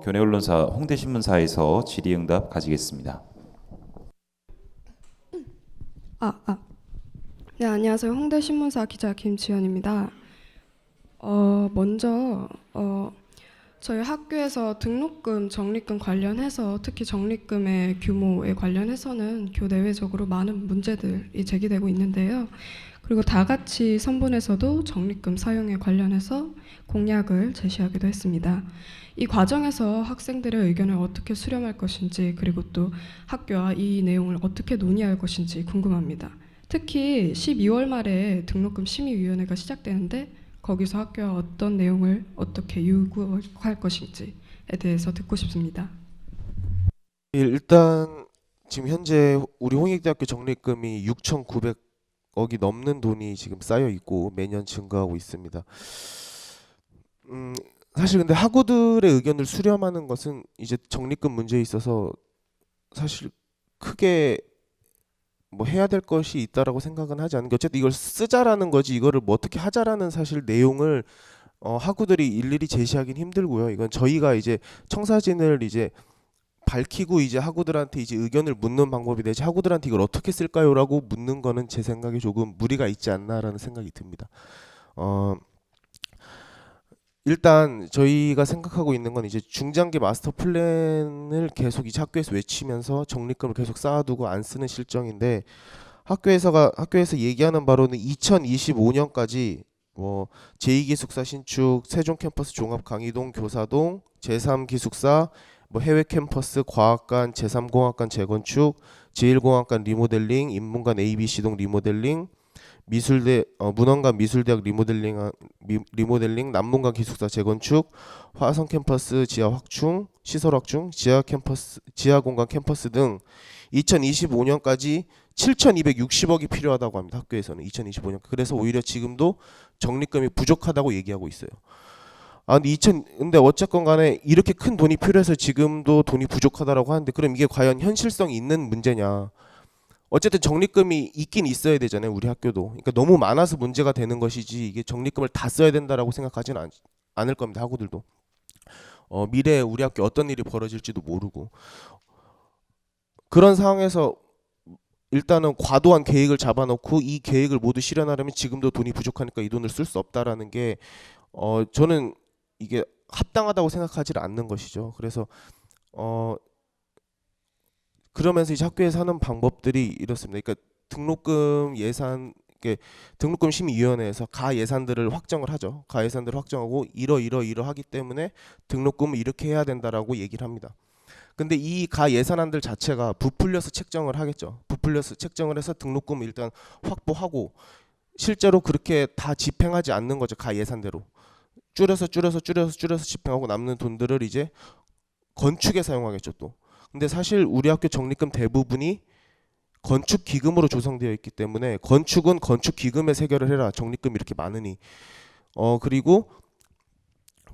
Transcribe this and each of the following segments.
교내 언론사 홍대신문사에서 질의응답 가지겠습니다. 네, 안녕하세요. 홍대신문사 기자 김지연입니다. 먼저 저희 학교에서 등록금, 적립금 관련해서 특히 적립금의 규모에 관련해서는 교내외적으로 많은 문제들이 제기되고 있는데요. 그리고 다 같이 선본에서도 적립금 사용에 관련해서 공약을 제시하기도 했습니다. 이 과정에서 학생들의 의견을 어떻게 수렴할 것인지, 그리고 또 학교와 이 내용을 어떻게 논의할 것인지 궁금합니다. 특히 12월 말에 등록금 심의위원회가 시작되는데 거기서 학교와 어떤 내용을 어떻게 요구할 것인지에 대해서 듣고 싶습니다. 일단 지금 현재 우리 홍익대학교 적립금이 6,900억이 넘는 돈이 지금 쌓여 있고 매년 증가하고 있습니다. 사실 근데 학우들의 의견을 수렴하는 것은 이제 적립금 문제에 있어서 사실 크게 뭐 해야 될 것이 있다라고 생각은 하지 않는 게, 어쨌든 이걸 쓰자라는 거지 이거를 뭐 어떻게 하자라는 사실 내용을 학우들이 일일이 제시하긴 힘들고요. 이건 저희가 이제 청사진을 이제 밝히고 이제 학우들한테 이제 의견을 묻는 방법이 되지, 학우들한테 이걸 어떻게 쓸까요라고 묻는 거는 제 생각에 조금 무리가 있지 않나라는 생각이 듭니다. 일단 저희가 생각하고 있는 건 이제 중장기 마스터 플랜을 계속 이제 학교에서 외치면서 적립금을 계속 쌓아두고 안 쓰는 실정인데, 학교에서 얘기하는 바로는 2025년까지 뭐 제2기숙사 신축, 세종 캠퍼스 종합 강의동 교사동, 제3기숙사, 뭐 해외 캠퍼스 과학관, 제3공학관 재건축, 제1공학관 리모델링, 인문관 ABC동 리모델링, 미술대 문헌관 미술대학 리모델링, 남문관 기숙사 재건축, 화성 캠퍼스 지하 확충, 시설 확충, 지하 캠퍼스 지하 공간 캠퍼스 등 2025년까지 7,260억이 필요하다고 합니다. 학교에서는 2025년. 그래서 오히려 지금도 적립금이 부족하다고 얘기하고 있어요. 근데 어쨌건 간에 이렇게 큰 돈이 필요해서 지금도 돈이 부족하다라고 하는데, 그럼 이게 과연 현실성이 있는 문제냐? 어쨌든 적립금이 있긴 있어야 되잖아요, 우리 학교도. 그러니까 너무 많아서 문제가 되는 것이지 이게 적립금을 다 써야 된다라고 생각하지는 않을 겁니다, 학우들도. 미래에 우리 학교 어떤 일이 벌어질지도 모르고. 그런 상황에서 일단은 과도한 계획을 잡아놓고 이 계획을 모두 실현하려면 지금도 돈이 부족하니까 이 돈을 쓸 수 없다라는 게 저는 이게 합당하다고 생각하지 않는 것이죠. 그래서 그러면서 이제 학교에서 하는 방법들이 이렇습니다. 그러니까 등록금 예산, 등록금 심의위원회에서 가 예산들을 확정을 하죠. 가 예산들을 확정하고 이러하기 때문에 등록금을 이렇게 해야 된다라고 얘기를 합니다. 근데 이 가 예산안들 자체가 부풀려서 책정을 하겠죠. 부풀려서 책정을 해서 등록금을 일단 확보하고 실제로 그렇게 다 집행하지 않는 거죠. 가 예산대로 줄여서 집행하고 남는 돈들을 이제 건축에 사용하겠죠 또. 근데 사실 우리 학교 적립금 대부분이 건축 기금으로 조성되어 있기 때문에 건축은 건축 기금에 세결을 해라. 적립금 이렇게 많으니. 그리고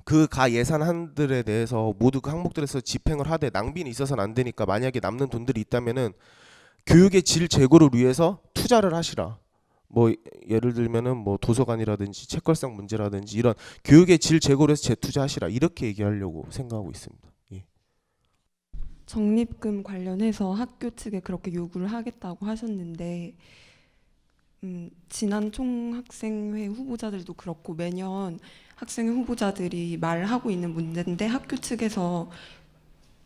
그 가 예산안들에 대해서 모두 그 항목들에서 집행을 하되 낭비는 있어서는 안 되니까 만약에 남는 돈들이 있다면은 교육의 질 제고를 위해서 투자를 하시라. 뭐 예를 들면은 뭐 도서관이라든지 책걸상 문제라든지 이런 교육의 질 제고를 해서 재투자하시라, 이렇게 얘기하려고 생각하고 있습니다. 예. 적립금 관련해서 학교 측에 그렇게 요구를 하겠다고 하셨는데, 지난 총학생회 후보자들도 그렇고 매년 학생회 후보자들이 말하고 있는 문제인데 학교 측에서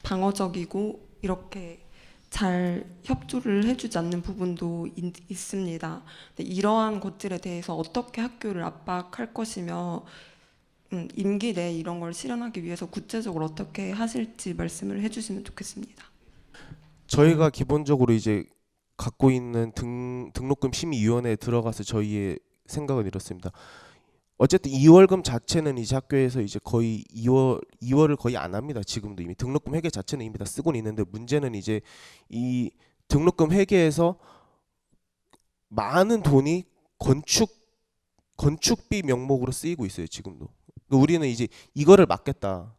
방어적이고 이렇게 잘 협조를 해주지 않는 부분도 있습니다. 이러한 것들에 대해서 어떻게 학교를 압박할 것이며 임기 내에 이런 걸 실현하기 위해서 구체적으로 어떻게 하실지 말씀을 해주시면 좋겠습니다. 저희가 기본적으로 이제 갖고 있는 등록금 심의위원회에 들어가서 저희의 생각은 이렇습니다. 어쨌든 2월금 자체는 이제 학교에서 이제 거의 2월을 거의 안 합니다. 지금도 이미 등록금 회계 자체는 이미 다 쓰고는 있는데, 문제는 이제 이 등록금 회계에서 많은 돈이 건축비 명목으로 쓰이고 있어요, 지금도. 우리는 이제 이거를 막겠다라는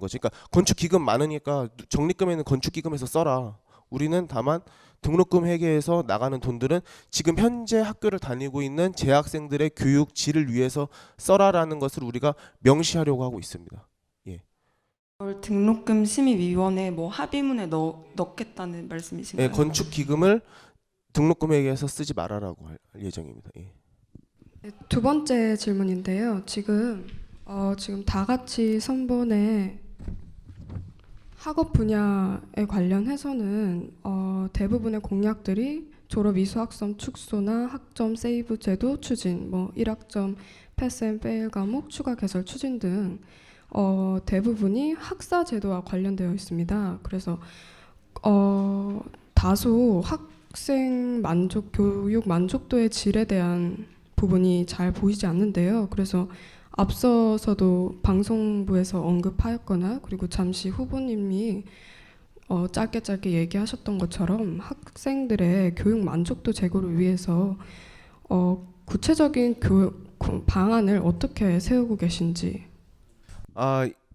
거죠. 그러니까 건축 기금 많으니까 적립금에는 건축 기금에서 써라. 우리는 다만 등록금 회계에서 나가는 돈들은 지금 현재 학교를 다니고 있는 재학생들의 교육 질을 위해서 써라라는 것을 우리가 명시하려고 하고 있습니다. 그걸 등록금 심의위원회 뭐 합의문에 넣겠다는 말씀이신가요? 예, 건축 기금을 등록 금액에서 쓰지 말아라고 할 예정입니다. 예. 네, 두 번째 질문인데요. 지금 다 같이 선본에 학업 분야에 관련해서는 대부분의 공약들이 졸업 이수 학점 축소나 학점 세이브 제도 추진, 뭐 1학점 패스 앤 페일 과목 추가 개설 추진 등 대부분이 학사 제도와 관련되어 있습니다. 그래서 다소 학생 교육 만족도의 질에 대한 부분이 잘 보이지 않는데요. 그래서 앞서서도 방송부에서 언급하였거나 그리고 잠시 후보님이 짧게 얘기하셨던 것처럼 학생들의 교육 만족도 제고를 위해서 구체적인 교육 방안을 어떻게 세우고 계신지.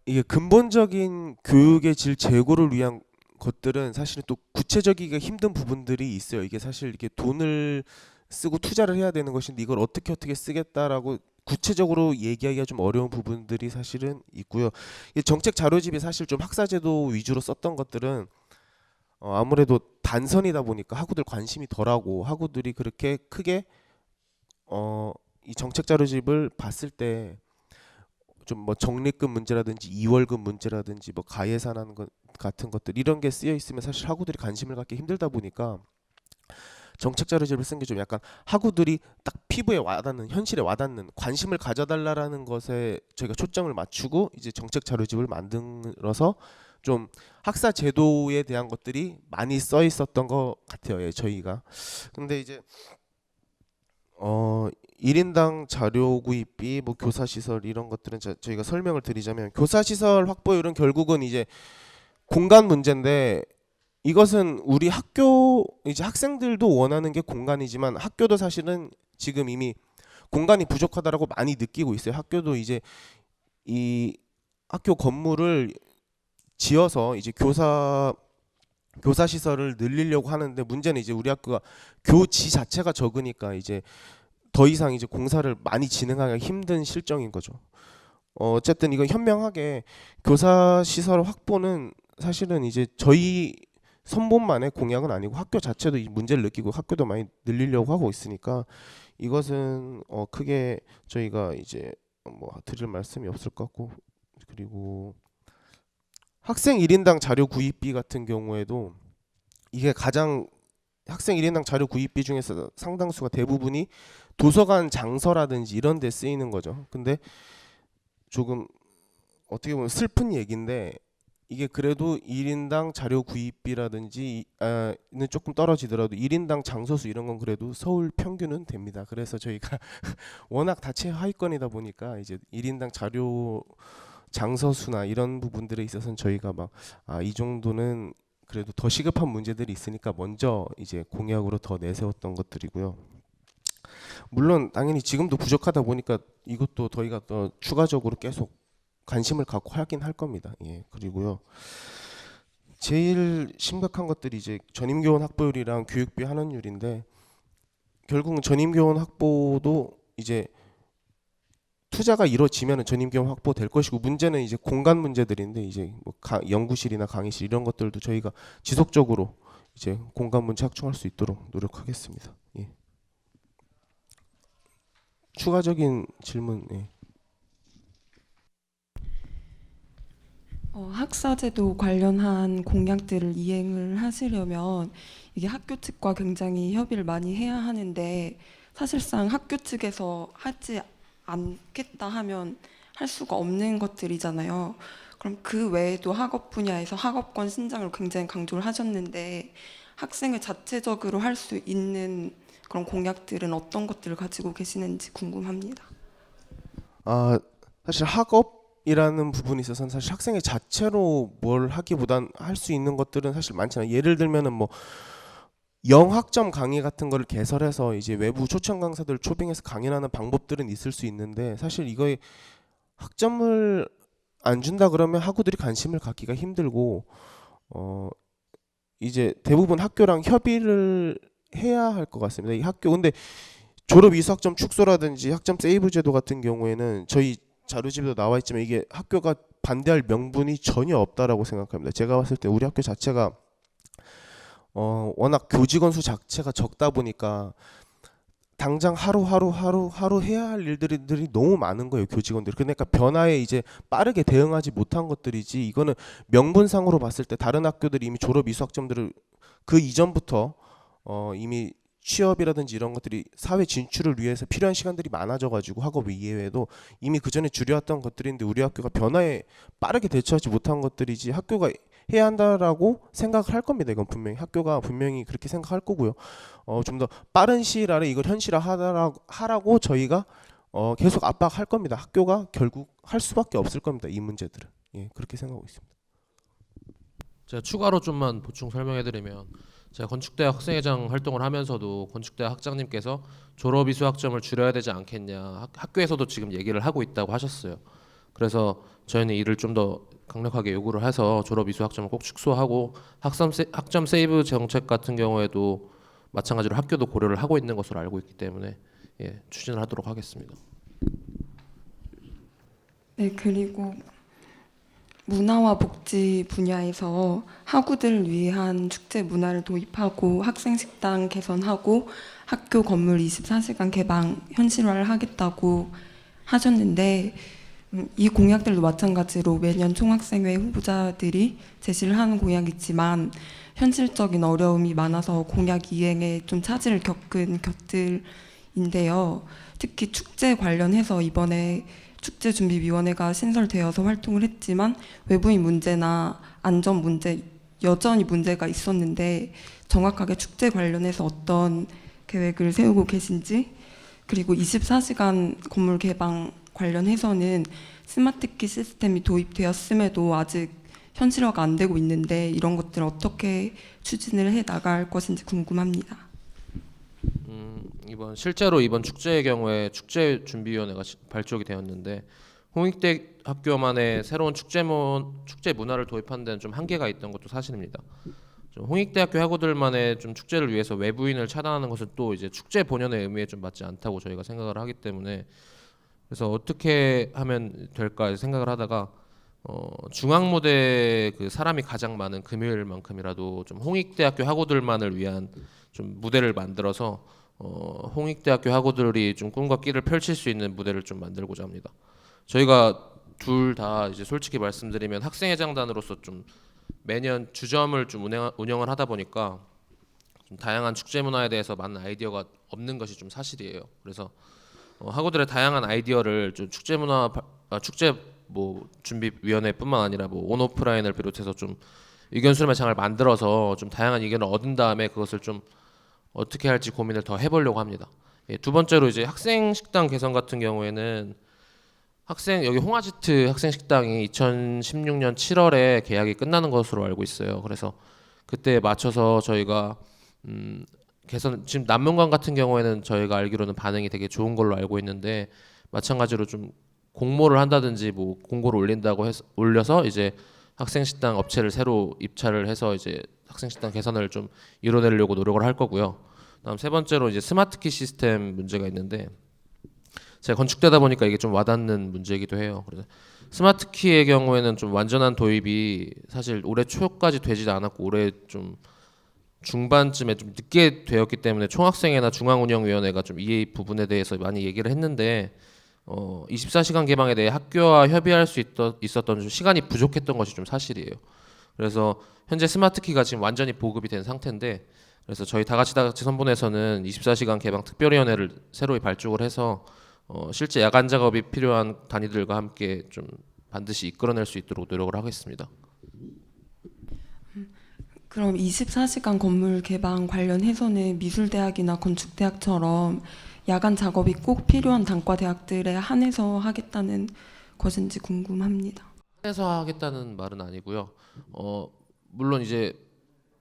이게 근본적인 교육의 질 제고를 위한 것들은 사실은 또 구체적이기가 힘든 부분들이 있어요. 이게 사실 이렇게 돈을 쓰고 투자를 해야 되는 것인데 이걸 어떻게 쓰겠다라고 구체적으로 얘기하기가 좀 어려운 부분들이 사실은 있고요. 이 정책 자료집이 사실 좀 학사제도 위주로 썼던 것들은 아무래도 단선이다 보니까 학우들 관심이 덜하고 학우들이 그렇게 크게 이 정책 자료집을 봤을 때 좀 뭐 적립금 문제라든지 이월금 문제라든지 뭐 가예산하는 것 같은 것들 이런 게 쓰여 있으면 사실 학우들이 관심을 갖기 힘들다 보니까 정책 자료집을 쓴 게 좀 약간 학우들이 딱 피부에 와닿는 현실에 와닿는 관심을 가져달라라는 것에 저희가 초점을 맞추고 이제 정책 자료집을 만들어서 좀 학사 제도에 대한 것들이 많이 써 있었던 것 같아요. 예, 저희가. 근데 이제 1인당 자료 구입비, 뭐 교사 시설 이런 것들은 저희가 설명을 드리자면 교사 시설 확보율은 결국은 이제 공간 문제인데 이것은 우리 학교 이제 학생들도 원하는 게 공간이지만 학교도 사실은 지금 이미 공간이 부족하다라고 많이 느끼고 있어요. 학교도 이제 이 학교 건물을 지어서 이제 교사 시설을 늘리려고 하는데 문제는 이제 우리 학교가 교지 자체가 적으니까 이제 더 이상 이제 공사를 많이 진행하기가 힘든 실정인 거죠. 어쨌든 이건 현명하게 교사 시설 확보는 사실은 이제 저희 선본만의 공약은 아니고 학교 자체도 이 문제를 느끼고 학교도 많이 늘리려고 하고 있으니까 이것은 크게 저희가 이제 뭐 드릴 말씀이 없을 것 같고 그리고 학생 1인당 자료 구입비 같은 경우에도 이게 가장 학생 1인당 자료 구입비 중에서 상당수가 대부분이 도서관 장서라든지 이런 데 쓰이는 거죠. 근데 조금 어떻게 보면 슬픈 얘기인데 이게 그래도 1인당 자료 구입비라든지 는 조금 떨어지더라도 1인당 장소수 이런 건 그래도 서울 평균은 됩니다. 그래서 저희가 워낙 다 최하위권이다 보니까 이제 1인당 자료 장서수나 이런 부분들에 있어서는 저희가 막 이 정도는 그래도 더 시급한 문제들이 있으니까 먼저 이제 공약으로 더 내세웠던 것들이고요. 물론 당연히 지금도 부족하다 보니까 이것도 저희가 더 추가적으로 계속 관심을 갖고 하긴 할 겁니다. 예, 그리고요. 제일 심각한 것들이 이제 전임교원 확보율이랑 교육비 환원율인데 결국은 전임교원 확보도 이제 투자가 이루어지면은 전임교원 확보될 것이고 문제는 이제 공간 문제들인데 이제 뭐 연구실이나 강의실 이런 것들도 저희가 지속적으로 이제 공간 문제 확충할 수 있도록 노력하겠습니다. 예. 추가적인 질문. 예. 학사제도 관련한 공약들을 이행을 하시려면 이게 학교 측과 굉장히 협의를 많이 해야 하는데 사실상 학교 측에서 하지 않겠다 하면 할 수가 없는 것들이잖아요. 그럼 그 외에도 학업 분야에서 학업권 신장을 굉장히 강조를 하셨는데 학생을 자체적으로 할 수 있는 그런 공약들은 어떤 것들을 가지고 계시는지 궁금합니다. 사실 학업이라는 부분에 있어서는 사실 학생의 자체로 뭘 하기보단 할 수 있는 것들은 사실 많잖아요. 예를 들면은 뭐 영학점 강의 같은 거를 개설해서 이제 외부 초청 강사들 초빙해서 강연하는 방법들은 있을 수 있는데 사실 이거에 학점을 안 준다 그러면 학우들이 관심을 갖기가 힘들고 이제 대부분 학교랑 협의를 해야 할 것 같습니다. 이 학교 근데 졸업 이수 학점 축소라든지 학점 세이브 제도 같은 경우에는 저희 자료집에도 나와 있지만 이게 학교가 반대할 명분이 전혀 없다라고 생각합니다. 제가 봤을 때 우리 학교 자체가 워낙 교직원 수 자체가 적다 보니까 당장 하루 해야 할 일들이 너무 많은 거예요, 교직원들이. 그러니까 변화에 이제 빠르게 대응하지 못한 것들이지, 이거는 명분상으로 봤을 때 다른 학교들이 이미 졸업 이수 학점들을 그 이전부터 이미 취업이라든지 이런 것들이 사회 진출을 위해서 필요한 시간들이 많아져가지고 학업 이외에도 이미 그 전에 줄여왔던 것들인데 우리 학교가 변화에 빠르게 대처하지 못한 것들이지, 학교가 해야 한다라고 생각을 할 겁니다. 이건 분명히 학교가 분명히 그렇게 생각할 거고요. 좀 더 빠른 시일 안에 이걸 현실화하라고 저희가 계속 압박할 겁니다. 학교가 결국 할 수밖에 없을 겁니다. 이 문제들은. 예, 그렇게 생각하고 있습니다. 제가 추가로 좀만 보충 설명해드리면, 제가 건축대학 학생회장 활동을 하면서도 건축대학 학장님께서 졸업 이수 학점을 줄여야 되지 않겠냐, 학교에서도 지금 얘기를 하고 있다고 하셨어요. 그래서 저희는 이를 좀 더 강력하게 요구를 해서 졸업 이수 학점을 꼭 축소하고, 학점 세이브 정책 같은 경우에도 마찬가지로 학교도 고려를 하고 있는 것으로 알고 있기 때문에 추진을 하도록 하겠습니다. 네, 그리고 문화와 복지 분야에서 학우들을 위한 축제 문화를 도입하고 학생 식당 개선하고 학교 건물 24시간 개방 현실화를 하겠다고 하셨는데, 이 공약들도 마찬가지로 매년 총학생회 후보자들이 제시를 하는 공약이지만 현실적인 어려움이 많아서 공약 이행에 좀 차질을 겪은 것들인데요. 특히 축제 관련해서 이번에 축제준비위원회가 신설되어서 활동을 했지만 외부인 문제나 안전 문제 여전히 문제가 있었는데, 정확하게 축제 관련해서 어떤 계획을 세우고 계신지, 그리고 24시간 건물 개방 관련해서는 스마트키 시스템이 도입되었음에도 아직 현실화가 안 되고 있는데 이런 것들을 어떻게 추진을 해 나갈 것인지 궁금합니다. 실제로 이번 축제의 경우에 축제준비위원회가 발족이 되었는데, 홍익대 학교만의 새로운 축제 문화를 도입하는 데는 좀 한계가 있던 것도 사실입니다. 홍익대학교 학우들만의 좀 축제를 위해서 외부인을 차단하는 것은 또 이제 축제 본연의 의미에 좀 맞지 않다고 저희가 생각을 하기 때문에, 그래서 어떻게 하면 될까 생각을 하다가 중앙 무대 그 사람이 가장 많은 금요일만큼이라도 좀 홍익대학교 학우들만을 위한 좀 무대를 만들어서 홍익대학교 학우들이 좀 꿈과 끼를 펼칠 수 있는 무대를 좀 만들고자 합니다. 저희가 둘 다 이제 솔직히 말씀드리면 학생회장단으로서 좀 매년 주점을 좀 운영을 하다 보니까 좀 다양한 축제 문화에 대해서 많은 아이디어가 없는 것이 좀 사실이에요. 그래서 학우들의 다양한 아이디어를 좀 축제 준비위원회뿐만 아니라 온 오프라인을 비롯해서 좀 의견 수렴의 장을 만들어서 좀 다양한 의견을 얻은 다음에 그것을 좀 어떻게 할지 고민을 더 해보려고 합니다. 두 번째로 이제 학생 식당 개선 같은 경우에는 여기 홍아지트 학생 식당이 2016년 7월에 계약이 끝나는 것으로 알고 있어요. 그래서 그때에 맞춰서 저희가 개선, 지금 남문관 같은 경우에는 저희가 알기로는 반응이 되게 좋은 걸로 알고 있는데, 마찬가지로 좀 공모를 한다든지 공고를 올려서 이제 학생식당 업체를 새로 입찰을 해서 이제 학생식당 개선을 좀 이뤄내려고 노력을 할 거고요. 다음 세 번째로 이제 스마트키 시스템 문제가 있는데, 제가 건축대다 보니까 이게 좀 와닿는 문제이기도 해요. 그래서 스마트키의 경우에는 좀 완전한 도입이 사실 올해 초까지 되지 않았고 올해 좀 중반쯤에 좀 늦게 되었기 때문에 총학생회나 중앙운영위원회가 좀 이 부분에 대해서 많이 얘기를 했는데, 24시간 개방에 대해 학교와 협의할 수 있었던 좀 시간이 부족했던 것이 좀 사실이에요. 그래서 현재 스마트키가 지금 완전히 보급이 된 상태인데, 그래서 저희 다같이 선본에서는 24시간 개방 특별위원회를 새로 발족을 해서 실제 야간 작업이 필요한 단위들과 함께 좀 반드시 이끌어낼 수 있도록 노력을 하겠습니다. 그럼 24시간 건물 개방 관련해서는 미술대학이나 건축대학처럼 야간 작업이 꼭 필요한 단과대학들에 한해서 하겠다는 것인지 궁금합니다. 한해서 하겠다는 말은 아니고요. 물론 이제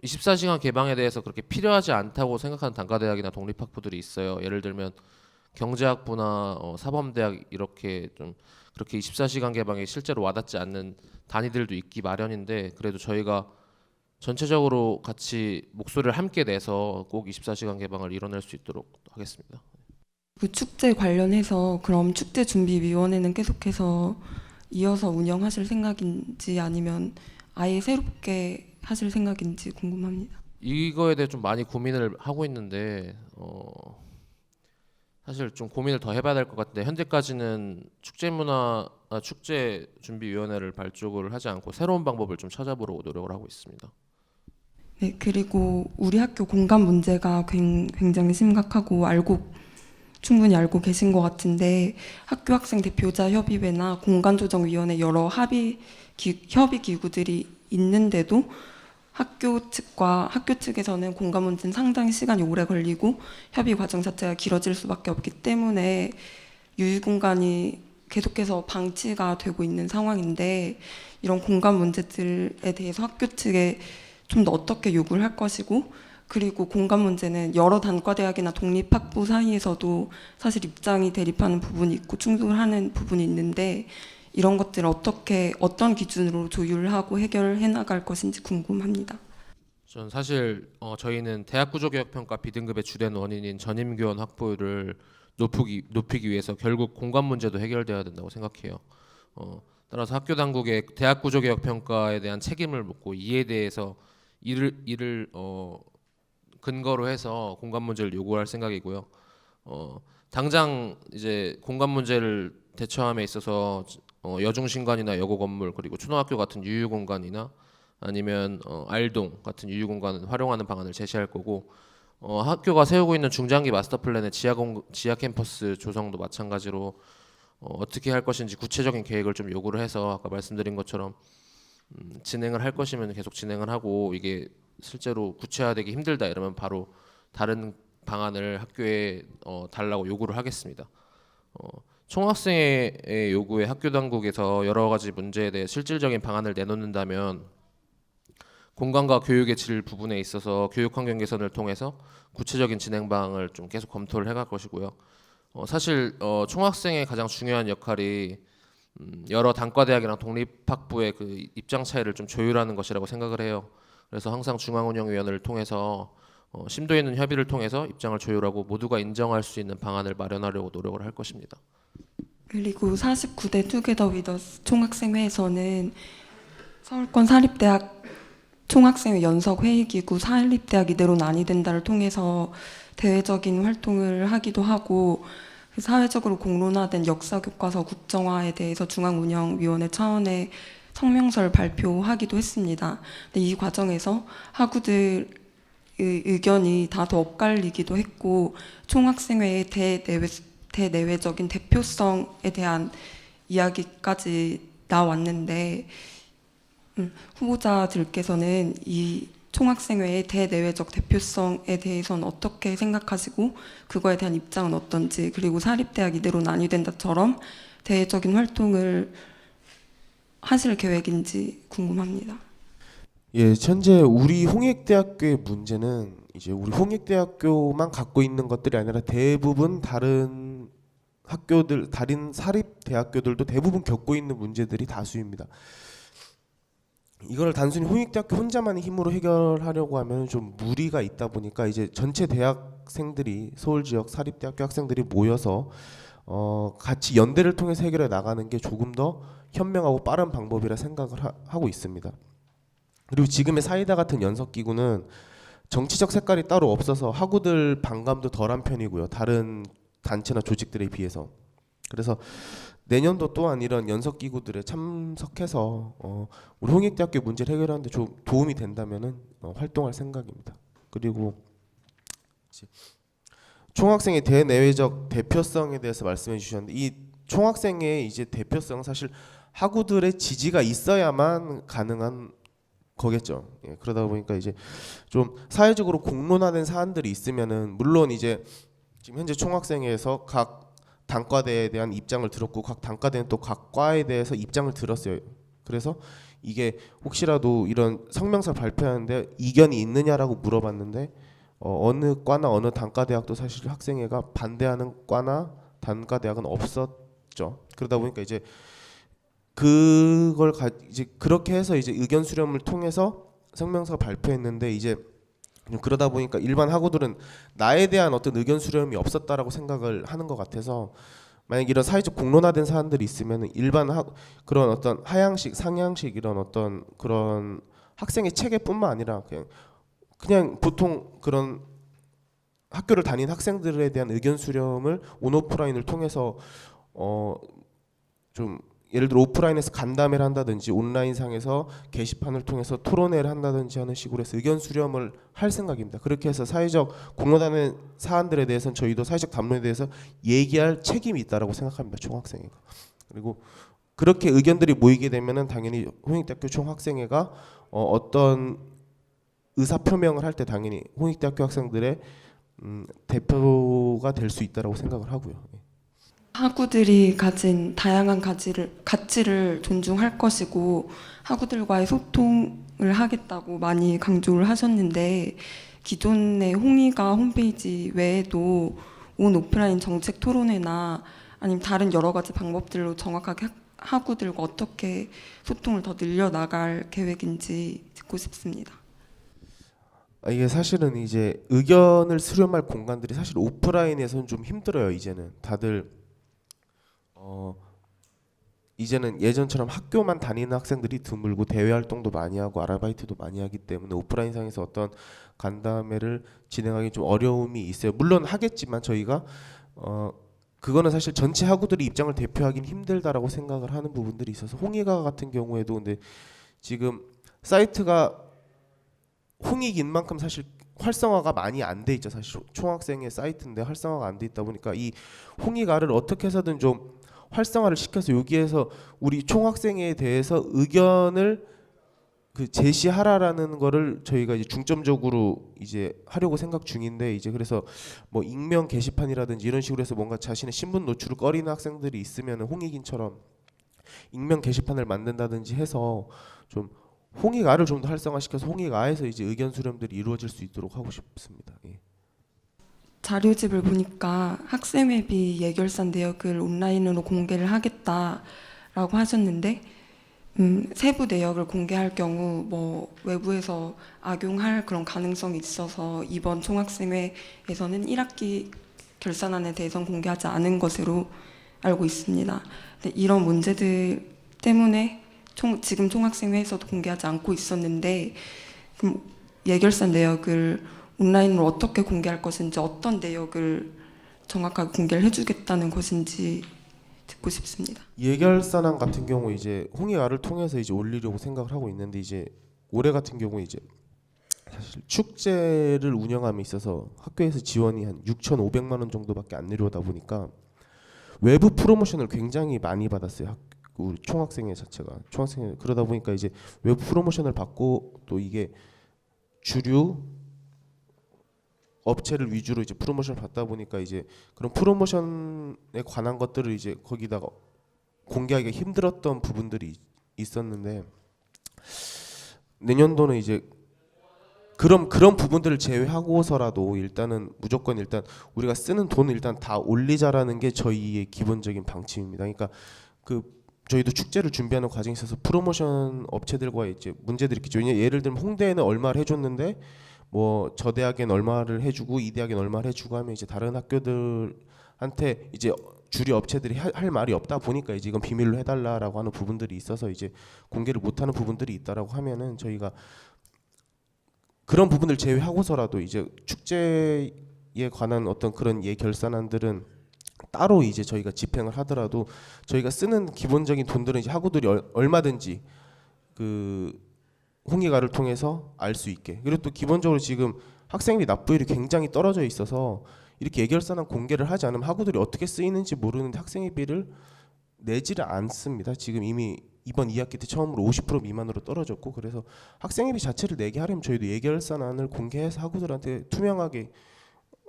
24시간 개방에 대해서 그렇게 필요하지 않다고 생각하는 단과대학이나 독립학부들이 있어요. 예를 들면 경제학부나 사범대학 이렇게 좀 그렇게 24시간 개방이 실제로 와닿지 않는 단위들도 있기 마련인데, 그래도 저희가 전체적으로 같이 목소리를 함께 내서 꼭 24시간 개방을 이뤄낼 수 있도록 하겠습니다. 그 축제 관련해서 그럼 축제준비위원회는 계속해서 이어서 운영하실 생각인지 아니면 아예 새롭게 하실 생각인지 궁금합니다. 이거에 대해 좀 많이 고민을 하고 있는데 사실 좀 고민을 더 해봐야 될 것 같은데 현재까지는 축제준비위원회를 발족을 하지 않고 새로운 방법을 좀 찾아보려고 노력을 하고 있습니다. 네, 그리고 우리 학교 공간 문제가 굉장히 심각하고 충분히 알고 계신 것 같은데 학교 학생 대표자 협의회나 공간조정위원회 여러 협의 기구들이 있는데도 학교 측에서는 공간 문제는 상당히 시간이 오래 걸리고 협의 과정 자체가 길어질 수밖에 없기 때문에 유휴공간이 계속해서 방치가 되고 있는 상황인데 이런 공간 문제들에 대해서 학교 측에 좀 더 어떻게 요구를 할 것이고 그리고 공간 문제는 여러 단과대학이나 독립학부 사이에서도 사실 입장이 대립하는 부분이 있고 충돌하는 부분이 있는데 이런 것들을 어떤 기준으로 조율하고 해결해 나갈 것인지 궁금합니다. 전 사실 저희는 대학구조개혁평가 B등급의 주된 원인인 전임교원 확보율을 높이기 위해서 결국 공간 문제도 해결돼야 된다고 생각해요. 따라서 학교 당국의 대학구조개혁평가에 대한 책임을 묻고 이에 대해서 이를 근거로 해서 공간 문제를 요구할 생각이고요. 당장 이제 공간 문제를 대처함에 있어서 여중신관이나 여고 건물 그리고 초등학교 같은 유휴 공간이나 아니면 알동 같은 유휴 공간을 활용하는 방안을 제시할 거고 학교가 세우고 있는 중장기 마스터 플랜의 지하 캠퍼스 조성도 마찬가지로 어떻게 할 것인지 구체적인 계획을 좀 요구를 해서 아까 말씀드린 것처럼 진행을 할 것이면 계속 진행을 하고 이게 실제로 구체화되기 힘들다 이러면 바로 다른 방안을 학교에 달라고 요구를 하겠습니다. 총학생의 요구에 학교 당국에서 여러 가지 문제에 대해 실질적인 방안을 내놓는다면 공간과 교육의 질 부분에 있어서 교육 환경 개선을 통해서 구체적인 진행 방안을 좀 계속 검토를 해갈 것이고요. 사실 총학생의 가장 중요한 역할이 여러 단과대학이랑 독립학부의 그 입장 차이를 좀 조율하는 것이라고 생각을 해요. 그래서 항상 중앙운영위원회를 통해서 심도 있는 협의를 통해서 입장을 조율하고 모두가 인정할 수 있는 방안을 마련하려고 노력을 할 것입니다. 그리고 49대 투게더 위더스 총학생회에서는 서울권 사립대학 총학생회 연석회의기구 사립대학 이대로는 아니 된다를 통해서 대외적인 활동을 하기도 하고 사회적으로 공론화된 역사교과서 국정화에 대해서 중앙운영위원회 차원의 성명서를 발표하기도 했습니다. 근데 이 과정에서 학우들의 의견이 다소 엇갈리기도 했고 총학생회의 대내외적인 대표성에 대한 이야기까지 나왔는데 후보자들께서는 이 총학생회의 대내외적 대표성에 대해서는 어떻게 생각하시고 그거에 대한 입장은 어떤지 그리고 사립대학 이대로 난이된다처럼 대외적인 활동을 하실 계획인지 궁금합니다. 예, 현재 우리 홍익대학교의 문제는 이제 우리 홍익대학교만 갖고 있는 것들이 아니라 대부분 다른 학교들, 다른 사립대학교들도 대부분 겪고 있는 문제들이 다수입니다. 이걸 단순히 홍익대학교 혼자만의 힘으로 해결하려고 하면 좀 무리가 있다 보니까 이제 전체 대학생들이 서울 지역 사립대학교 학생들이 모여서 같이 연대를 통해서 해결해 나가는 게 조금 더 현명하고 빠른 방법이라 생각을 하고 있습니다. 그리고 지금의 사이다 같은 연석기구는 정치적 색깔이 따로 없어서 학우들 반감도 덜한 편이고요. 다른 단체나 조직들에 비해서. 그래서 내년도 또한 이런 연석기구들에 참석해서 우리 홍익대학교 문제를 해결하는 데 좀 도움이 된다면은 활동할 생각입니다. 그리고 총학생의 대내외적 대표성에 대해서 말씀해 주셨는데 이 총학생의 이제 대표성 사실 학우들의 지지가 있어야만 가능한 거겠죠. 예, 그러다 보니까 이제 좀 사회적으로 공론화된 사안들이 있으면은 물론 이제 지금 현재 총학생회에서 각 단과대에 대한 입장을 들었고 각 단과대는 또 각 과에 대해서 입장을 들었어요. 그래서 이게 혹시라도 이런 성명서 발표하는데 이견이 있느냐라고 물어봤는데 어느 과나 어느 단과대학도 사실 학생회가 반대하는 과나 단과대학은 없었죠. 그러다 보니까 이제 이제 그렇게 해서 이제 의견 수렴을 통해서 성명서 발표했는데 이제 그러다 보니까 일반 학우들은 나에 대한 어떤 의견 수렴이 없었다라고 생각을 하는 것 같아서 만약 이런 사회적 공론화된 사안들이 있으면 일반 그런 어떤 하향식, 상향식 이런 어떤 그런 학생의 체계뿐만 아니라 그냥 보통 그런 학교를 다닌 학생들에 대한 의견 수렴을 온오프라인을 통해서 좀 예를 들어 오프라인에서 간담회를 한다든지 온라인상에서 게시판을 통해서 토론회를 한다든지 하는 식으로 해서 의견 수렴을 할 생각입니다. 그렇게 해서 사회적 공론화된 사안들에 대해서는 저희도 사회적 담론에 대해서 얘기할 책임이 있다라고 생각합니다. 총학생회가. 그리고 그렇게 의견들이 모이게 되면은 당연히 홍익대학교 총학생회가 어떤 의사 표명을 할 때 당연히 홍익대학교 학생들의 대표가 될 수 있다라고 생각을 하고요. 학우들이 가진 다양한 가치를 존중할 것이고 학우들과의 소통을 하겠다고 많이 강조를 하셨는데 기존의 홍익아 홈페이지 외에도 온 오프라인 정책 토론회나 아니면 다른 여러 가지 방법들로 정확하게 학우들과 어떻게 소통을 더 늘려나갈 계획인지 듣고 싶습니다. 이게 사실은 이제 의견을 수렴할 공간들이 사실 오프라인에서는 좀 힘들어요. 이제는 다들 이제는 예전처럼 학교만 다니는 학생들이 드물고 대외 활동도 많이 하고 아르바이트도 많이 하기 때문에 오프라인상에서 어떤 간담회를 진행하기 좀 어려움이 있어요. 물론 하겠지만 저희가 그거는 사실 전체 학우들의 입장을 대표하기는 힘들다라고 생각을 하는 부분들이 있어서 홍익아 같은 경우에도 근데 지금 사이트가 홍익인 만큼 사실 활성화가 많이 안 돼 있죠. 사실 총학생의 사이트인데 활성화가 안 돼 있다 보니까 이 홍익아를 어떻게 해서든 좀 활성화를 시켜서 여기에서 우리 총학생에 대해서 의견을 제시하라라는 거를 저희가 이제 중점적으로 이제 하려고 생각 중인데 이제 그래서 뭐 익명 게시판이라든지 이런 식으로 해서 뭔가 자신의 신분 노출을 꺼리는 학생들이 있으면 홍익인처럼 익명 게시판을 만든다든지 해서 좀 홍익아를 좀 더 활성화시켜서 홍익아에서 이제 의견 수렴들이 이루어질 수 있도록 하고 싶습니다. 예. 자료집을 보니까 학생회비 예결산 내역을 온라인으로 공개를 하겠다라고 하셨는데 세부 내역을 공개할 경우 뭐 외부에서 악용할 그런 가능성이 있어서 이번 총학생회에서는 1학기 결산안에 대해서는 공개하지 않은 것으로 알고 있습니다. 근데 이런 문제들 때문에 지금 총학생회에서도 공개하지 않고 있었는데 그럼 예결산 내역을 온라인으로 어떻게 공개할 것인지 어떤 내역을 정확하게 공개를 해주겠다는 것인지 듣고 싶습니다. 예결산안 같은 경우 이제 홍익아를 통해서 이제 올리려고 생각을 하고 있는데 이제 올해 같은 경우 이제 사실 축제를 운영함에 있어서 학교에서 지원이 한 6,500만 원 정도밖에 안 내려오다 보니까 외부 프로모션을 굉장히 많이 받았어요. 우리 총학생회 자체가 총학생회 그러다 보니까 이제 외부 프로모션을 받고 또 이게 주류 업체를 위주로 이제 프로모션을 받다 보니까 이제 그런 프로모션에 관한 것들을 이제 거기다가 공개하기가 힘들었던 부분들이 있었는데 내년도는 이제 그런 부분들을 제외하고서라도 일단은 무조건 일단 우리가 쓰는 돈을 일단 다 올리자라는 게 저희의 기본적인 방침입니다. 그러니까 저희도 축제를 준비하는 과정에 있어서 프로모션 업체들과 이제 문제들이 있겠죠. 예를 들면 홍대에는 얼마를 해줬는데 뭐 저 대학엔 얼마를 해주고 이 대학엔 얼마를 해주고 하면 이제 다른 학교들한테 이제 주류 업체들이 할 말이 없다 보니까 이제 이건 비밀로 해달라라고 하는 부분들이 있어서 이제 공개를 못하는 부분들이 있다라고 하면은 저희가 그런 부분을 제외하고서라도 이제 축제에 관한 어떤 그런 예결산안들은 따로 이제 저희가 집행을 하더라도 저희가 쓰는 기본적인 돈들은 이제 학우들이 얼마든지 홍익아를 통해서 알 수 있게 그리고 또 기본적으로 지금 학생비 납부율이 굉장히 떨어져 있어서 이렇게 예결산안 공개를 하지 않으면 학우들이 어떻게 쓰이는지 모르는데 학생회비를 내지를 않습니다. 지금 이미 이번 2학기 때 처음으로 50% 미만으로 떨어졌고 그래서 학생회비 자체를 내게 하려면 저희도 예결산안을 공개해서 학우들한테 투명하게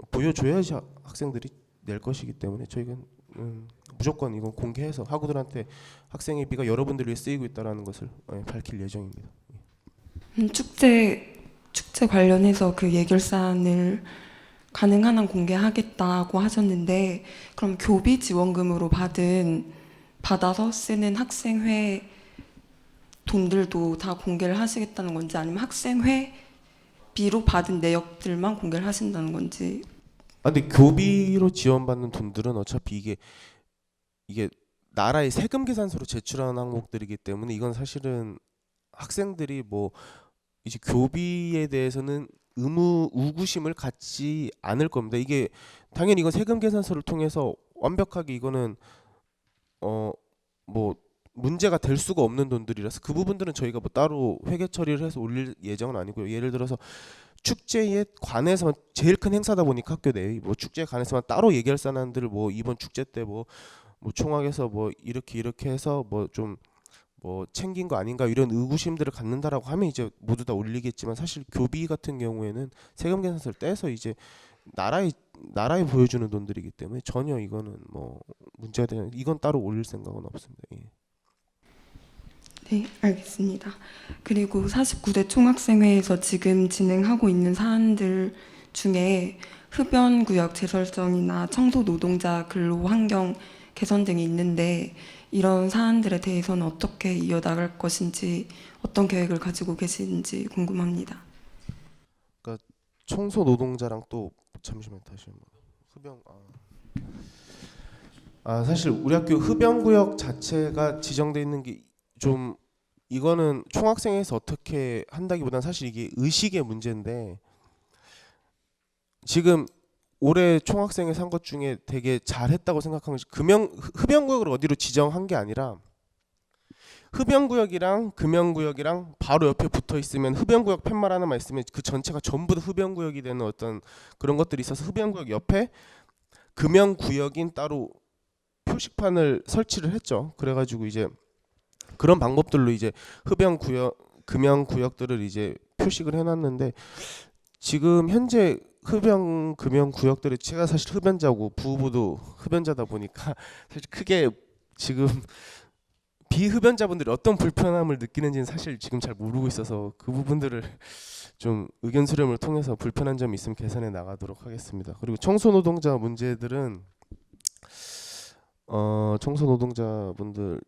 보여줘야지 학생들이 낼 것이기 때문에 저희가 무조건 이건 공개해서 학우들한테 학생회비가 여러분들 위해 쓰이고 있다는 것을 밝힐 예정입니다. 축제 관련해서 그 예결산을 가능한 한 공개하겠다고 하셨는데 그럼 교비 지원금으로 받아서 쓰는 학생회 돈들도 다 공개를 하시겠다는 건지 아니면 학생회비로 받은 내역들만 공개를 하신다는 건지. 근데 교비로 지원받는 돈들은 어차피 이게 이게 나라의 세금 계산서로 제출하는 항목들이기 때문에 이건 사실은 학생들이 뭐 이제 교비에 대해서는 우구심을 갖지 않을 겁니다. 이게 당연히 이건 세금 계산서를 통해서 완벽하게 이거는 뭐 문제가 될 수가 없는 돈들이라서 그 부분들은 저희가 뭐 따로 회계 처리를 해서 올릴 예정은 아니고요. 예를 들어서 축제에 관해서 제일 큰 행사다 보니까 학교 내에 뭐 축제에 관해서만 따로 얘기할 사람들을 뭐 이번 축제 때 뭐 총학에서 뭐 이렇게 해서 뭐 좀 뭐 챙긴 거 아닌가 이런 의구심들을 갖는다라고 하면 이제 모두 다 올리겠지만 사실 교비 같은 경우에는 세금 계산서를 떼서 이제 나라에 보여주는 돈들이기 때문에 전혀 이거는 뭐 문제가 되는 이건 따로 올릴 생각은 없습니다. 예. 네, 알겠습니다. 그리고 49대 총학생회에서 지금 진행하고 있는 사안들 중에 흡연구역 재설정이나 청소 노동자 근로 환경 개선 등이 있는데 이런 사안들에 대해서는 어떻게 이어나갈 것인지 어떤 계획을 가지고 계신지 궁금합니다. 그러니까 청소 노동자랑 또 잠시만 다시 한번 흡연 사실 우리 학교 흡연구역 자체가 지정돼 있는 게 좀 이거는 총학생회에서 어떻게 한다기보다는 사실 이게 의식의 문제인데 지금 올해 총학생회 산 것 중에 되게 잘했다고 생각한 것이 흡연구역을 어디로 지정한 게 아니라 흡연구역이랑 금연구역이랑 바로 옆에 붙어 있으면 흡연구역 팻말 하나만 있으면 그 전체가 전부 다 흡연구역이 되는 어떤 그런 것들이 있어서 흡연구역 옆에 금연구역인 따로 표식판을 설치를 했죠. 그래가지고 이제 그런 방법들로 이제 흡연구역, 금연구역들을 이제 표식을 해놨는데 지금 현재 흡연, 금연구역들이 제가 사실 흡연자고 부부도 흡연자다 보니까 사실 크게 지금 비흡연자분들이 어떤 불편함을 느끼는지는 사실 지금 잘 모르고 있어서 그 부분들을 좀 의견 수렴을 통해서 불편한 점이 있으면 개선해 나가도록 하겠습니다. 그리고 청소 노동자 문제들은 청소 노동자분들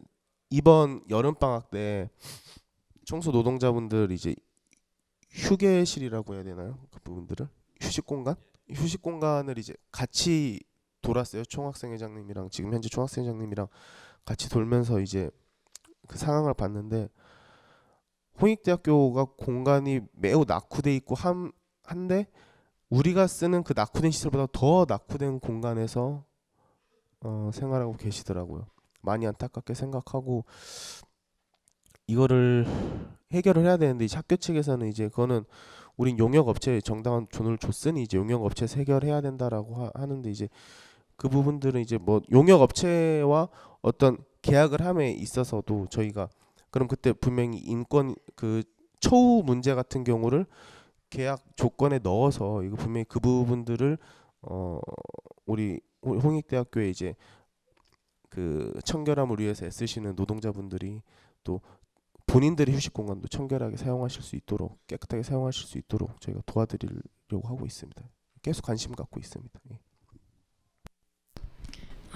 이번 여름 방학 때 청소 노동자분들 이제 휴게실이라고 해야 되나요? 그 부분들을 휴식 공간을 이제 같이 돌았어요. 총학생회장님이랑 지금 현재 총학생회장님이랑 같이 돌면서 이제 그 상황을 봤는데 홍익대학교가 공간이 매우 낙후돼 있고 한데 우리가 쓰는 그 낙후된 시설보다 더 낙후된 공간에서 생활하고 계시더라고요. 많이 안타깝게 생각하고 이거를 해결을 해야 되는데 이제 학교 측에서는 이제 그거는 우린 용역업체에 정당한 돈을 줬으니 이제 용역업체에서 해결해야 된다라고 하는데 이제 그 부분들은 이제 뭐 용역업체와 어떤 계약을 함에 있어서도 저희가 그럼 그때 분명히 인권 그 처우 문제 같은 경우를 계약 조건에 넣어서 이거 분명히 그 부분들을 우리 홍익대학교에 이제 그 청결함을 위해서 애쓰시는 노동자분들이 또 본인들의 휴식 공간도 청결하게 사용하실 수 있도록 깨끗하게 사용하실 수 있도록 저희가 도와드리려고 하고 있습니다. 계속 관심 갖고 있습니다. 예.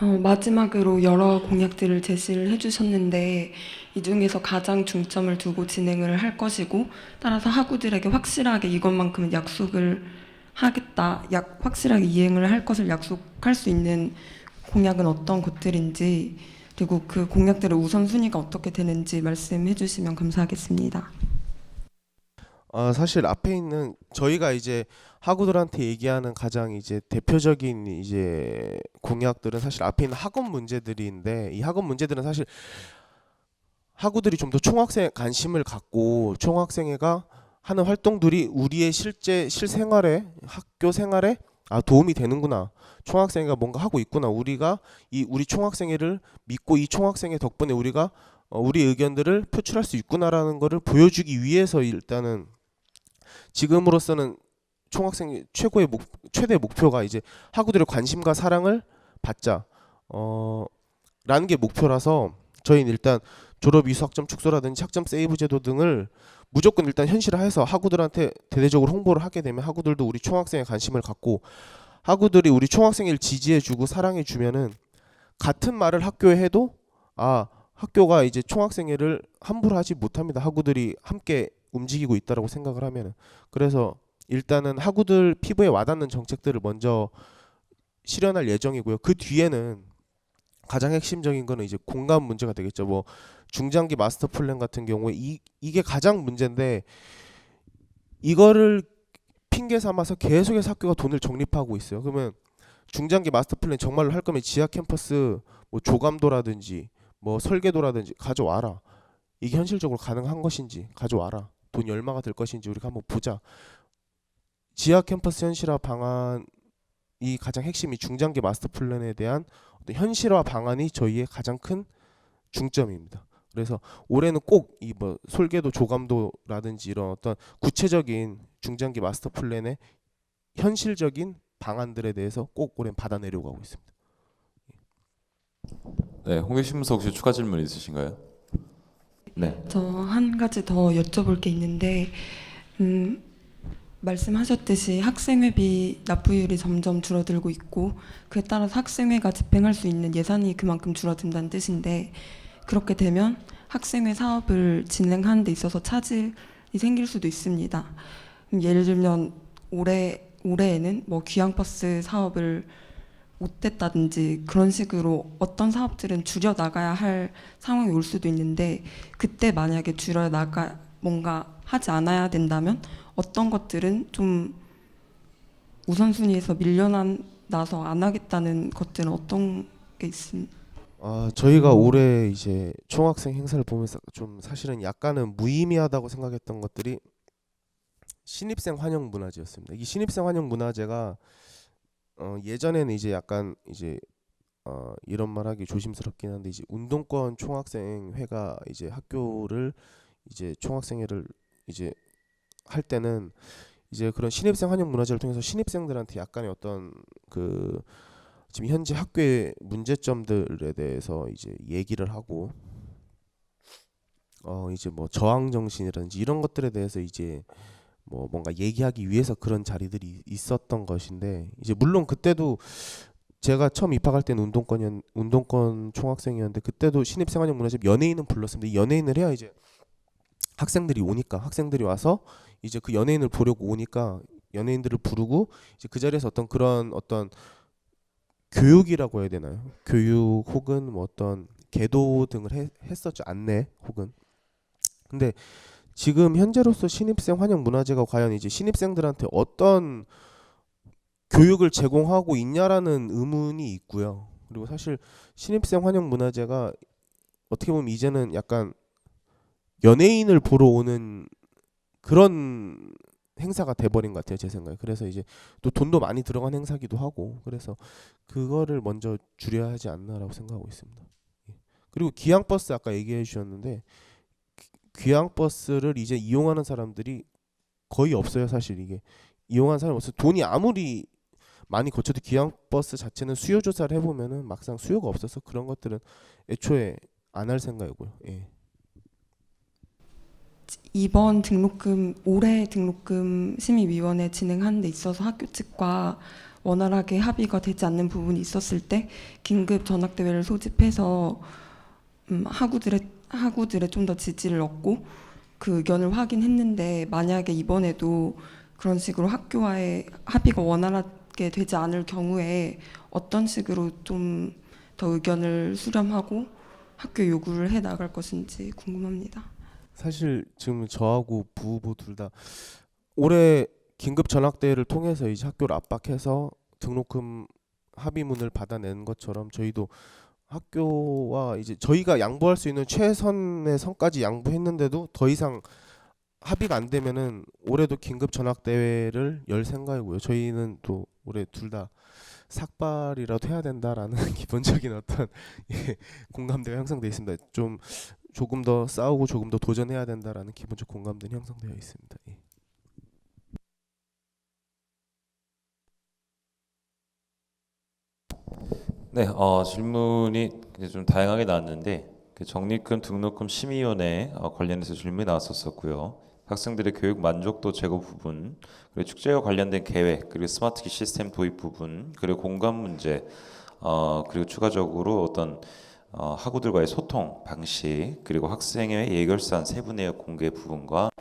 마지막으로 여러 공약들을 제시를 해주셨는데 이 중에서 가장 중점을 두고 진행을 할 것이고 따라서 학우들에게 확실하게 이것만큼은 약속을 하겠다, 확실하게 이행을 할 것을 약속할 수 있는 공약은 어떤 것들인지 그리고 그 공약들의 우선순위가 어떻게 되는지 말씀해 주시면 감사하겠습니다. 사실 앞에 있는 저희가 이제 학우들한테 얘기하는 가장 이제 대표적인 이제 공약들은 사실 앞에 있는 학업 문제들인데 이 학업 문제들은 사실 학우들이 좀 더 총학생에 관심을 갖고 총학생회가 하는 활동들이 우리의 실생활에 학교 생활에 도움이 되는구나. 총학생회가 뭔가 하고 있구나. 우리가 우리 총학생회를 믿고 이 총학생회 덕분에 우리가 우리 의견들을 표출할 수 있구나라는 것을 보여주기 위해서 일단은 지금으로서는 총학생 최대 목표가 이제 학우들의 관심과 사랑을 받자 라는 게 목표라서 저희는 일단 졸업 이수 학점 축소라든지 학점 세이브 제도 등을 무조건 일단 현실화해서 학우들한테 대대적으로 홍보를 하게 되면 학우들도 우리 총학생에 관심을 갖고 학우들이 우리 총학생회를 지지해주고 사랑해주면은 같은 말을 학교에 해도 학교가 이제 총학생회를 함부로 하지 못합니다. 학우들이 함께 움직이고 있다라고 생각을 하면은 그래서 일단은 학우들 피부에 와닿는 정책들을 먼저 실현할 예정이고요. 그 뒤에는 가장 핵심적인 거는 이제 공감 문제가 되겠죠. 뭐 중장기 마스터 플랜 같은 경우에 이게 가장 문제인데 이거를 핑계 삼아서 계속해서 학교가 돈을 적립하고 있어요. 그러면 중장기 마스터 플랜 정말로 할 거면 지하 캠퍼스 뭐 조감도라든지 뭐 설계도라든지 가져와라. 이게 현실적으로 가능한 것인지 가져와라. 돈이 얼마가 될 것인지 우리가 한번 보자. 지하 캠퍼스 현실화 방안이 가장 핵심이 중장기 마스터 플랜에 대한 어떤 현실화 방안이 저희의 가장 큰 중점입니다. 그래서 올해는 꼭 이 뭐 설계도 조감도라든지 이런 어떤 구체적인 중장기 마스터 플랜의 현실적인 방안들에 대해서 꼭 올해 받아내려고 하고 있습니다. 네, 홍익신문사 혹시 추가 질문 있으신가요? 네. 저 한 가지 더 여쭤볼 게 있는데 말씀하셨듯이 학생회비 납부율이 점점 줄어들고 있고 그에 따라서 학생회가 집행할 수 있는 예산이 그만큼 줄어든다는 뜻인데 그렇게 되면 학생회 사업을 진행하는 데 있어서 차질이 생길 수도 있습니다. 예를 들면 올해에는 뭐 귀향버스 사업을 못했다든지 그런 식으로 어떤 사업들은 줄여 나가야 할 상황이 올 수도 있는데 그때 만약에 줄여 나가 뭔가 하지 않아야 된다면 어떤 것들은 좀 우선순위에서 밀려나서 안 하겠다는 것들은 어떤 게 있습니까? 저희가 올해 이제 총학생 행사를 보면서 좀 사실은 약간은 무의미하다고 생각했던 것들이 신입생 환영 문화제였습니다. 이 신입생 환영 문화제가 예전에는 이제 약간 이제 이런 말하기 조심스럽긴 한데 이제 운동권 총학생회가 이제 학교를 이제 총학생회를 이제 할 때는 이제 그런 신입생 환영 문화제를 통해서 신입생들한테 약간의 어떤 그 지금 현재 학교의 문제점들에 대해서 이제 얘기를 하고 이제 뭐 저항 정신이라든지 이런 것들에 대해서 이제 뭐 뭔가 얘기하기 위해서 그런 자리들이 있었던 것인데 이제 물론 그때도 제가 처음 입학할 때는 운동권 총학생이었는데 그때도 신입생 환영 문화제 연예인은 불렀습니다. 이 연예인을 해야 이제 학생들이 오니까 학생들이 와서 이제 그 연예인을 보려고 오니까 연예인들을 부르고 이제 그 자리에서 어떤 그런 어떤 교육이라고 해야 되나요? 교육 혹은 뭐 어떤 계도 등을 했었죠. 안내 혹은. 근데 지금 현재로서 신입생 환영 문화제가 과연 이제 신입생들한테 어떤 교육을 제공하고 있냐라는 의문이 있고요. 그리고 사실 신입생 환영 문화제가 어떻게 보면 이제는 약간 연예인을 보러 오는 그런 행사가 돼버린 것 같아요, 제 생각에. 그래서 이제 또 돈도 많이 들어간 행사기도 하고 그래서 그거를 먼저 줄여야 하지 않나라고 생각하고 있습니다. 그리고 기항버스 아까 얘기해 주셨는데 귀향버스를 이제 이용하는 사람들이 거의 없어요. 사실 이게 이용하는 사람이 없어요. 돈이 아무리 많이 거쳐도 귀향버스 자체는 수요 조사를 해보면은 막상 수요가 없어서 그런 것들은 애초에 안 할 생각이고요. 예. 이번 올해 등록금 심의위원회 진행하는 데 있어서 학교 측과 원활하게 합의가 되지 않는 부분이 있었을 때 긴급 전학대회를 소집해서 학우들의 좀 더 지지를 얻고 그 의견을 확인했는데 만약에 이번에도 그런 식으로 학교와의 합의가 원활하게 되지 않을 경우에 어떤 식으로 좀 더 의견을 수렴하고 학교 요구를 해 나갈 것인지 궁금합니다. 사실 지금 저하고 부후보 둘 다 올해 긴급 전학대회를 통해서 이제 학교를 압박해서 등록금 합의문을 받아낸 것처럼 저희도 학교와 이제 저희가 양보할 수 있는 최선의 선까지 양보했는데도 더 이상 합의가 안 되면은 올해도 긴급 전학 대회를 열 생각이고요. 저희는 또 올해 둘 다 삭발이라도 해야 된다라는 기본적인 어떤 공감대가 형성되어 있습니다. 조금 더 싸우고 조금 더 도전해야 된다라는 기본적 공감대는 형성되어 있습니다. 예. 네, 질문이 이제 좀 다양하게 나왔는데 그 적립금 등록금 심의위원회 관련해서 질문이 나왔었고요. 학생들의 교육 만족도 제고 부분, 그리고 축제와 관련된 계획, 그리고 스마트키 시스템 도입 부분, 그리고 공간 문제, 그리고 추가적으로 어떤 학우들과의 소통 방식, 그리고 학생회 예결산 세부 내역 공개 부분과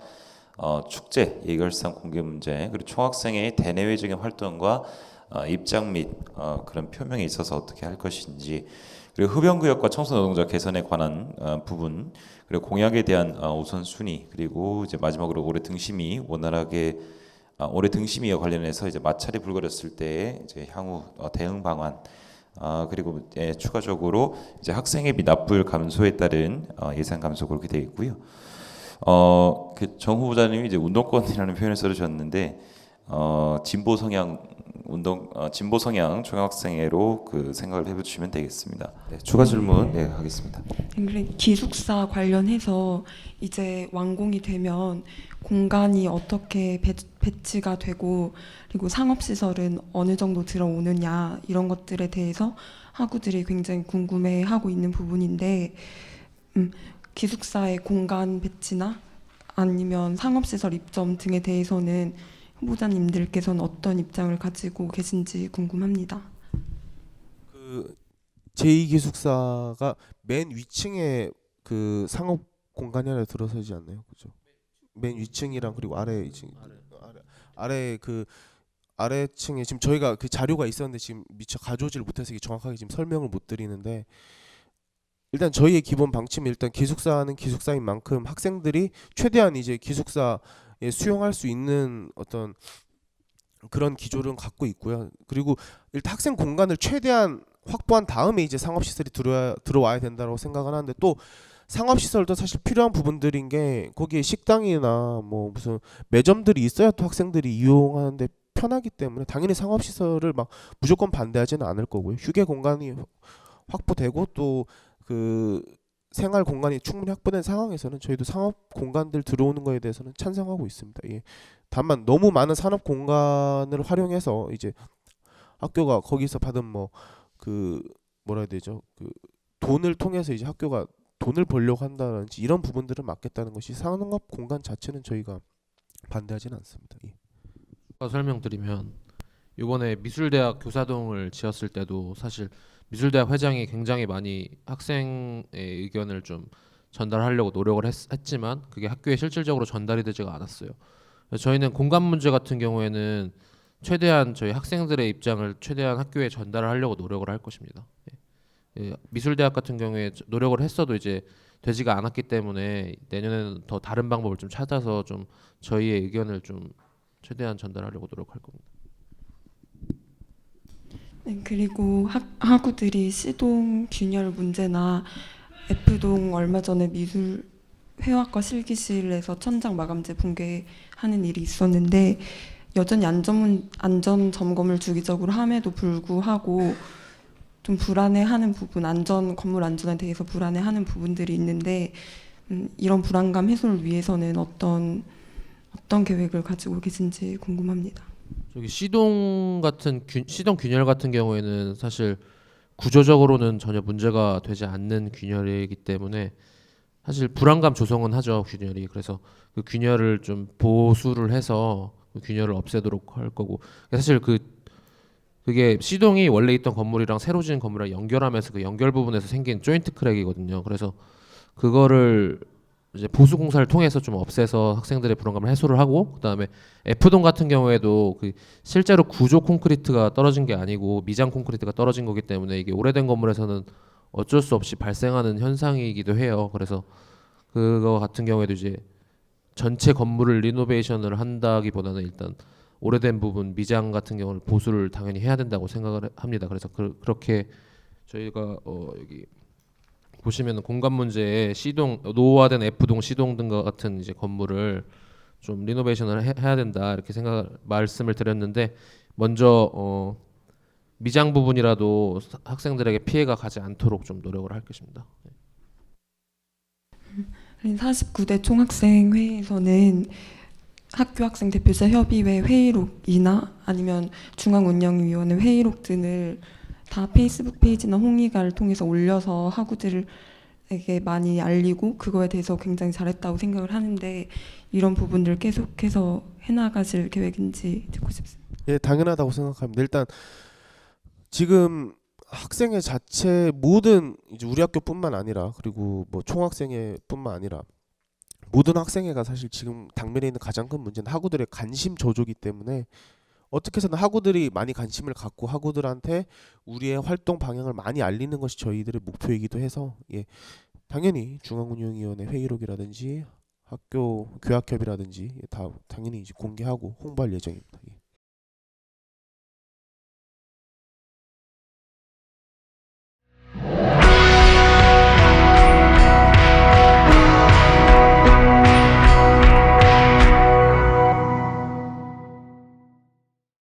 축제 예결산 공개 문제, 그리고 총학생회의 대내외적인 활동과 입장 및 그런 표명에 있어서 어떻게 할 것인지, 그리고 흡연구역과 청소노동자 개선에 관한 부분, 그리고 공약에 대한 우선순위, 그리고 이제 마지막으로 올해 등심이 원활하게 올해 등심이와 관련해서 이제 마찰이 불거졌을 때 이제 향후 대응 방안, 그리고 추가적으로 이제 학생회비 납부율 감소에 따른 예산 감소 그렇게 되어 있고요. 정 후보자님이 이제 운동권이라는 표현을 써주셨는데 진보 성향 진보 성향 중학생회로 그 생각을 해보시면 되겠습니다. 네, 추가 질문 하겠습니다. 기숙사 관련해서 이제 완공이 되면 공간이 어떻게 배치가 되고 그리고 상업시설은 어느 정도 들어오느냐 이런 것들에 대해서 학우들이 굉장히 궁금해하고 있는 부분인데 기숙사의 공간 배치나 아니면 상업시설 입점 등에 대해서는 후보자님들께서는 어떤 입장을 가지고 계신지 궁금합니다. 그 제2기숙사가 맨 위층에 그 상업 공간이 하나 들어서지 않나요? 그죠? 맨 위층이랑 그리고 아래 2층 아래 그 아래층에 지금 저희가 그 자료가 있었는데 지금 미처 가져오질 못해서 이게 정확하게 지금 설명을 못 드리는데 일단 저희의 기본 방침은 일단 기숙사는 기숙사인 만큼 학생들이 최대한 이제 기숙사에 수용할 수 있는 어떤 그런 기조를 갖고 있고요. 그리고 일단 학생 공간을 최대한 확보한 다음에 이제 상업시설이 들어와야 된다고 생각을 하는데 또 상업시설도 사실 필요한 부분들인 게 거기에 식당이나 뭐 무슨 매점들이 있어야 또 학생들이 이용하는데 편하기 때문에 당연히 상업시설을 막 무조건 반대하지는 않을 거고요. 휴게 공간이 확보되고 또 그 생활 공간이 충분히 확보된 상황에서는 저희도 상업 공간들 들어오는 거에 대해서는 찬성하고 있습니다. 예. 다만 너무 많은 산업 공간을 활용해서 이제 학교가 거기서 받은 뭐 그 뭐라 해야 되죠? 그 돈을 통해서 이제 학교가 돈을 벌려고 한다든지 이런 부분들을 막겠다는 것이 산업 공간 자체는 저희가 반대하지는 않습니다. 예. 설명드리면 이번에 미술대학 교사동을 지었을 때도 사실 미술대학 회장이 굉장히 많이 학생의 의견을 좀 전달하려고 노력을 했지만 그게 학교에 실질적으로 전달이 되지가 않았어요. 그래서 저희는 공간 문제 같은 경우에는 최대한 저희 학생들의 입장을 최대한 학교에 전달을 하려고 노력을 할 것입니다. 미술대학 같은 경우에 노력을 했어도 이제 되지가 않았기 때문에 내년에는 더 다른 방법을 좀 찾아서 좀 저희의 의견을 좀 최대한 전달하려고 노력할 겁니다. 네, 그리고 학우들이 C동 균열 문제나 F동 얼마 전에 미술 회화과 실기실에서 천장 마감재 붕괴하는 일이 있었는데 여전히 안전 점검을 주기적으로 함에도 불구하고 좀 불안해하는 부분, 건물 안전에 대해서 불안해하는 부분들이 있는데 이런 불안감 해소를 위해서는 어떤 계획을 가지고 계신지 궁금합니다. 저기 C동 균열 같은 경우에는 사실 구조적으로는 전혀 문제가 되지 않는 균열이기 때문에 사실 불안감 조성은 하죠, 균열이. 그래서 그 균열을 좀 보수를 해서 그 균열을 없애도록 할 거고 사실 그게 C동이 원래 있던 건물이랑 새로 지은 건물이랑 연결하면서 그 연결 부분에서 생긴 조인트 크랙이거든요. 그래서 그거를 이제 보수 공사를 통해서 좀 없애서 학생들의 불안감을 해소를 하고 그다음에 F동 같은 경우에도 그 실제로 구조 콘크리트가 떨어진 게 아니고 미장 콘크리트가 떨어진 거기 때문에 이게 오래된 건물에서는 어쩔 수 없이 발생하는 현상이기도 해요. 그래서 그거 같은 경우에도 이제 전체 건물을 리노베이션을 한다기보다는 일단 오래된 부분 미장 같은 경우는 보수를 당연히 해야 된다고 생각을 합니다. 그래서 그렇게 저희가 여기 보시면 공간 문제에 C동 노후화된 F동, C동 등과 같은 이제 건물을 좀 리노베이션을 해야 된다 이렇게 말씀을 드렸는데 먼저 미장 부분이라도 학생들에게 피해가 가지 않도록 좀 노력을 할 것입니다. 49대 총학생회에서는 학교 학생 대표자 협의회 회의록이나 아니면 중앙운영위원회 회의록 등을 다 페이스북 페이지나 홍익을 통해서 올려서 학우들에게 많이 알리고 그거에 대해서 굉장히 잘했다고 생각을 하는데 이런 부분들 계속해서 해나가실 계획인지 듣고 싶습니다. 예, 당연하다고 생각합니다. 일단 지금 학생회 자체 모든 이제 우리 학교뿐만 아니라 그리고 뭐 총학생회뿐만 아니라 모든 학생회가 사실 지금 당면에 있는 가장 큰 문제는 학우들의 관심 저조기 때문에 어떻게 해서든 학우들이 많이 관심을 갖고 학우들한테 우리의 활동 방향을 많이 알리는 것이 저희들의 목표이기도 해서 예, 당연히 중앙운영위원회 회의록이라든지 학교 교학협이라든지 다 당연히 이제 공개하고 홍보할 예정입니다.